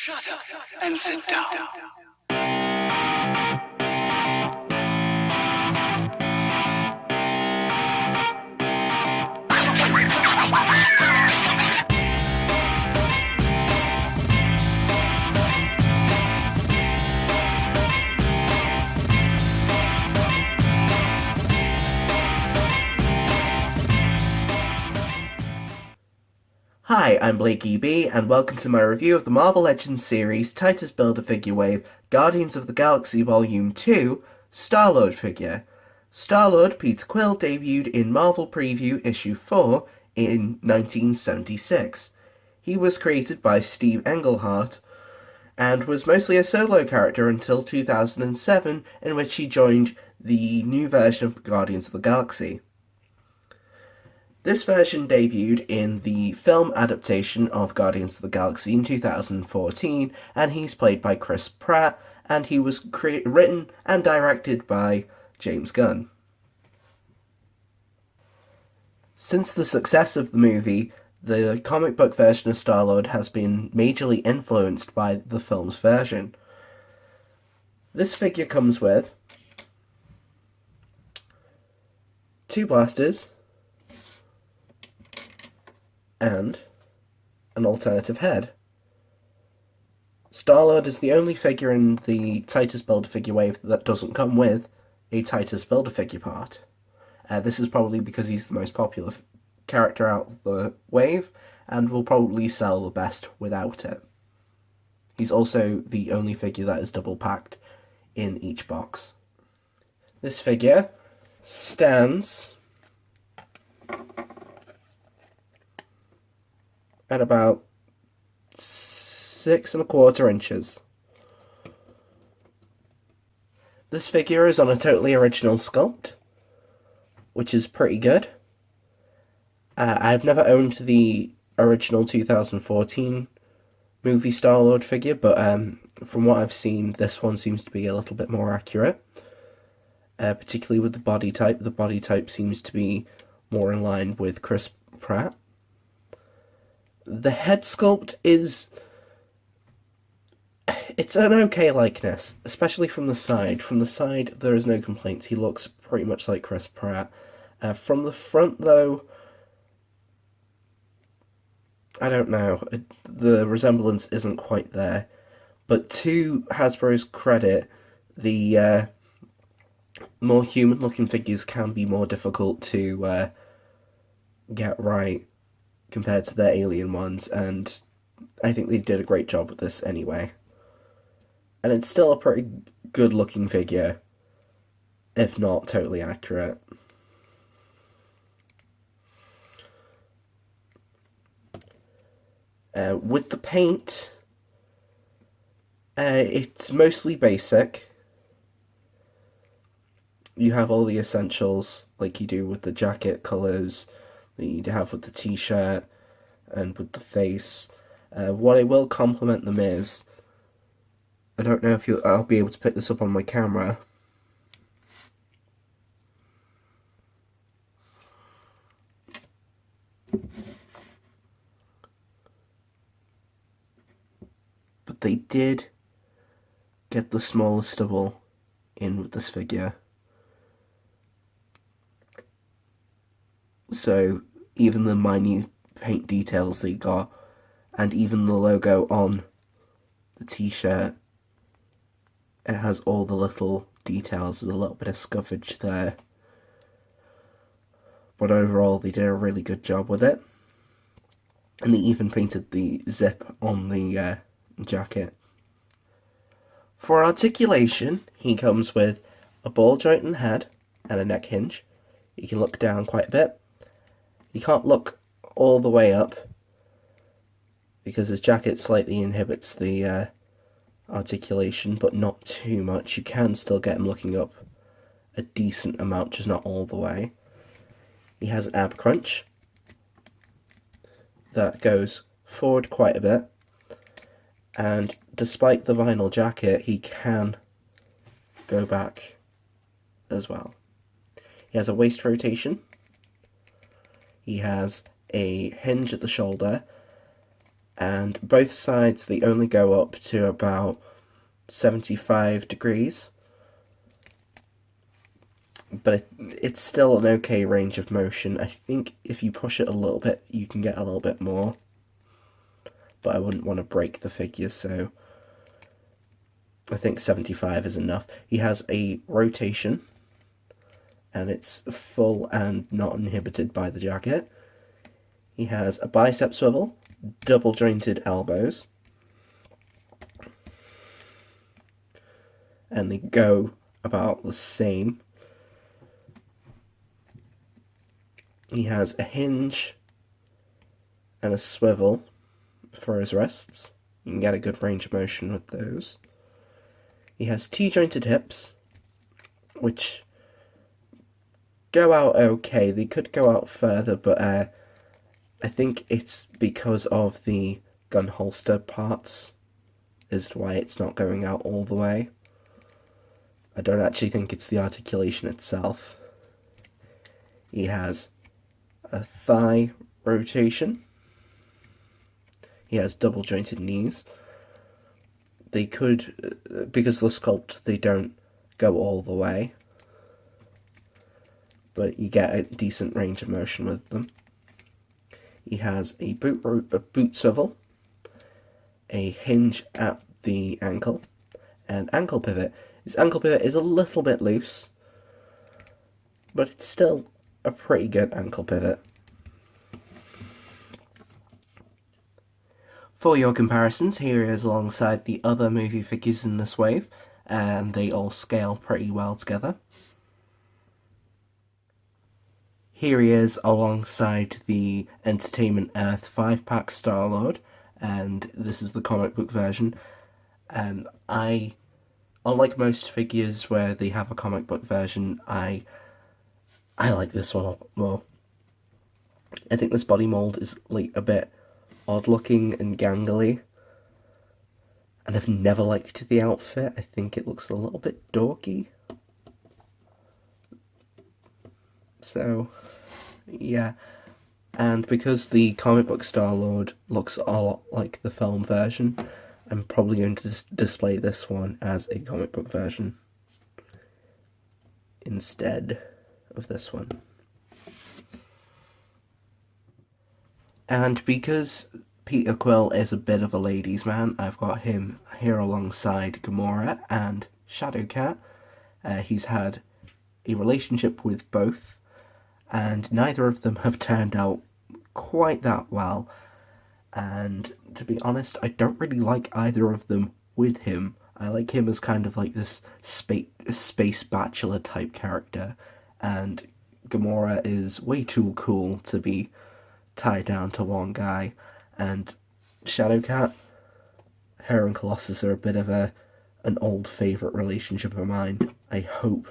Shut up and sit down. Hi, I'm Blake EB, and welcome to my review of the Marvel Legends series Titus Build-A-Figure Wave Guardians of the Galaxy Vol.2 Star-Lord figure. Star-Lord Peter Quill debuted in Marvel Preview issue 4 in 1976. He was created by Steve Englehart and was mostly a solo character until 2007, in which he joined the new version of Guardians of the Galaxy. This version debuted in the film adaptation of Guardians of the Galaxy in 2014, and he's played by Chris Pratt, and he was written and directed by James Gunn. Since the success of the movie, the comic book version of Star-Lord has been majorly influenced by the film's version. This figure comes with 2 blasters, and an alternative head. Star-Lord is the only figure in the Titus Build-A-Figure wave that doesn't come with a Titus Build-A-Figure part. This is probably because he's the most popular character out of the wave, and will probably sell the best without it. He's also the only figure that is double packed in each box. This figure stands at about 6¼ inches. This figure is on a totally original sculpt, which is pretty good. I've never owned the original 2014 movie Star-Lord figure, but from what I've seen, this one seems to be a little bit more accurate, particularly with the body type. The body type seems to be more in line with Chris Pratt. The head sculpt it's an okay likeness, especially from the side. From the side, there is no complaints. He looks pretty much like Chris Pratt. From the front, though, I don't know. The resemblance isn't quite there. But to Hasbro's credit, the more human-looking figures can be more difficult to get right compared to their alien ones, and I think they did a great job with this anyway. And it's still a pretty good looking figure, if not totally accurate. With the paint, it's mostly basic. You have all the essentials, like you do with the jacket colours, that you'd have with the t-shirt and with the face. What I will compliment them is, I don't know if I'll be able to pick this up on my camera, but they did get the smallest stubble in with this figure. So even the minute paint details they got, and even the logo on the t-shirt, it has all the little details. There's a little bit of scuffage there, but overall they did a really good job with it. And they even painted the zip on the jacket. For articulation, he comes with a ball joint and head and a neck hinge. You can look down quite a bit. You can't look all the way up because his jacket slightly inhibits the articulation, but not too much. You can still get him looking up a decent amount, just not all the way. He has an ab crunch that goes forward quite a bit, and despite the vinyl jacket, he can go back as well. He has a waist rotation. He has a hinge at the shoulder, and both sides they only go up to about 75 degrees, but it's still an okay range of motion. I think if you push it a little bit you can get a little bit more, but I wouldn't want to break the figure, so I think 75 is enough. He has a rotation, and it's full and not inhibited by the jacket. He has a bicep swivel, double jointed elbows, and they go about the same. He has a hinge and a swivel for his wrists. You can get a good range of motion with those. He has T-jointed hips, which go out okay. They could go out further, but I think it's because of the gun holster parts is why it's not going out all the way. I don't actually think it's the articulation itself. He has a thigh rotation. He has double jointed knees. They could, because of the sculpt, they don't go all the way, but you get a decent range of motion with them. He has a boot swivel, a hinge at the ankle, and ankle pivot. His ankle pivot is a little bit loose, but it's still a pretty good ankle pivot. For your comparisons, here he is alongside the other movie figures in this wave, and they all scale pretty well together. Here he is alongside the Entertainment Earth 5-pack Star-Lord, and this is the comic book version. Unlike most figures where they have a comic book version, I like this one a lot more. I think this body mold is like a bit odd looking and gangly, and I've never liked the outfit. I think it looks a little bit dorky. So, yeah. And because the comic book Star-Lord looks a lot like the film version, I'm probably going to display this one as a comic book version instead of this one. And because Peter Quill is a bit of a ladies' man, I've got him here alongside Gamora and Shadowcat. He's had a relationship with both, and neither of them have turned out quite that well. And to be honest, I don't really like either of them with him. I like him as kind of like this space bachelor type character, and Gamora is way too cool to be tied down to one guy. And Shadowcat, her and Colossus are a bit of an old favourite relationship of mine. I hope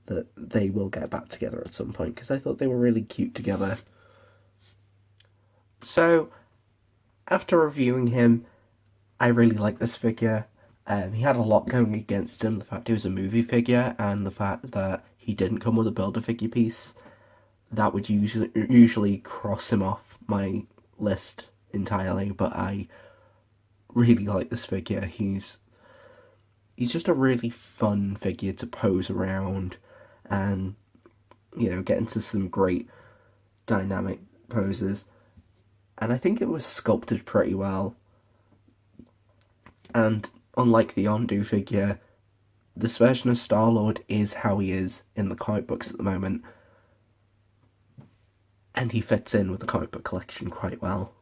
that they will get back together at some point, because I thought they were really cute together. So, after reviewing him, I really like this figure. He had a lot going against him, the fact he was a movie figure, and the fact that he didn't come with a Build-A-Figure piece. That would usually cross him off my list entirely, but I really like this figure. He's just a really fun figure to pose around and, get into some great dynamic poses. And I think it was sculpted pretty well. And unlike the Yondu figure, this version of Star-Lord is how he is in the comic books at the moment. And he fits in with the comic book collection quite well.